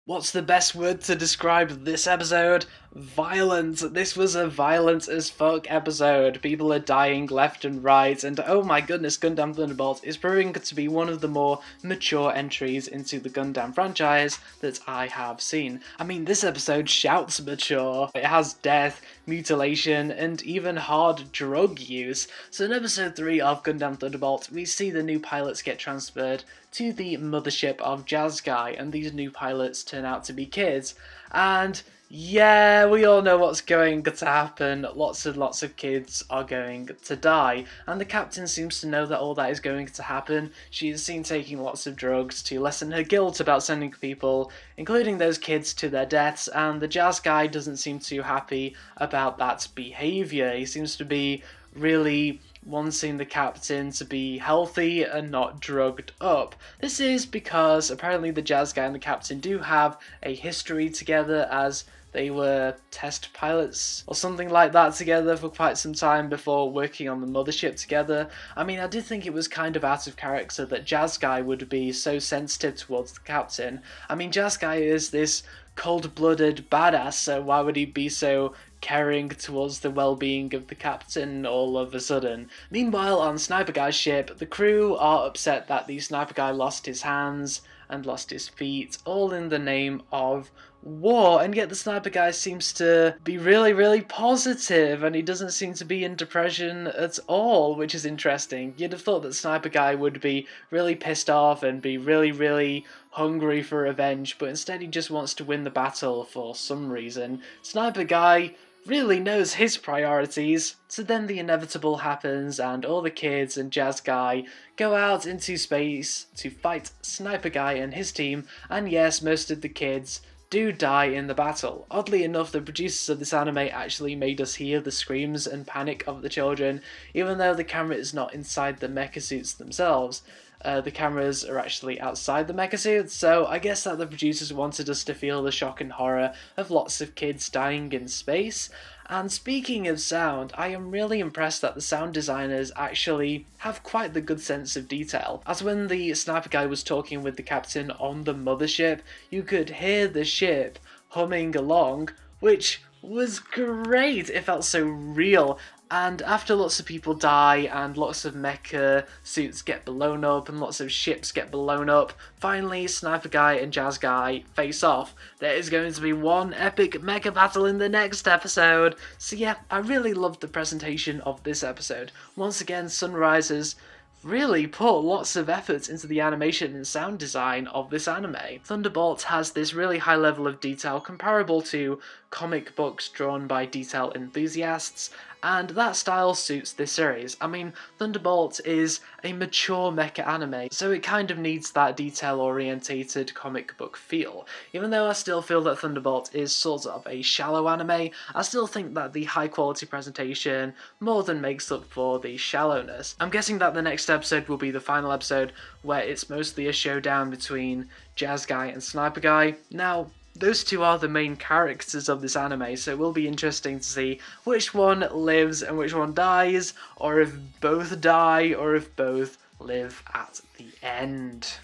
What's the best word to describe this episode? Violent. This was a violent as fuck episode. People are dying left and right, and oh my goodness, Gundam Thunderbolt is proving to be one of the more mature entries into the Gundam franchise that I have seen. I mean, this episode shouts mature. It has death, mutilation, and even hard drug use. So in episode 3 of Gundam Thunderbolt, we see the new pilots get transferred to the mothership of Jas-Guy, and these new pilots turn out to be kids. And yeah, we all know what's going to happen. Lots and lots of kids are going to die, and the captain seems to know that all that is going to happen. She is seen taking lots of drugs to lessen her guilt about sending people, including those kids, to their deaths, and the Jas-Guy doesn't seem too happy about that behaviour. He seems to be really wanting the captain to be healthy and not drugged up. This is because apparently the Jas-Guy and the captain do have a history together, as they were test pilots or something like that together for quite some time before working on the mothership together. I mean, I did think it was kind of out of character that Jas-Guy would be so sensitive towards the captain. I mean, Jas-Guy is this cold-blooded badass, so why would he be so caring towards the well-being of the captain all of a sudden? Meanwhile, on Sniper Guy's ship, the crew are upset that the Sniper Guy lost his hands and lost his feet, all in the name of war, and yet the Sniper Guy seems to be really positive, and he doesn't seem to be in depression at all, which is interesting. You'd have thought that Sniper Guy would be really pissed off and be really hungry for revenge, but instead he just wants to win the battle for some reason. Sniper Guy really knows his priorities. So then the inevitable happens, and all the kids and Jas-Guy go out into space to fight Sniper Guy and his team, and yes, most of the kids do die in the battle. Oddly enough, the producers of this anime actually made us hear the screams and panic of the children, even though the camera is not inside the mecha suits themselves. The cameras are actually outside the mecha suits, so I guess that the producers wanted us to feel the shock and horror of lots of kids dying in space. And speaking of sound, I am really impressed that the sound designers actually have quite the good sense of detail. As when the Sniper Guy was talking with the captain on the mothership, you could hear the ship humming along, which was great. It felt so real. And after lots of people die and lots of mecha suits get blown up and lots of ships get blown up, finally Sniper Guy and Jas-Guy face off. There is going to be one epic mecha battle in the next episode. So yeah, I really loved the presentation of this episode. Once again, Sunrisers really put lots of effort into the animation and sound design of this anime. Thunderbolt has this really high level of detail comparable to comic books drawn by detail enthusiasts, and that style suits this series. I mean, Thunderbolt is a mature mecha anime, so it kind of needs that detail-orientated comic book feel. Even though I still feel that Thunderbolt is sort of a shallow anime, I still think that the high-quality presentation more than makes up for the shallowness. I'm guessing that the next episode will be the final episode, where it's mostly a showdown between Jas-Guy and Sniper Guy. Now, those two are the main characters of this anime, so it will be interesting to see which one lives and which one dies, or if both die, or if both live at the end.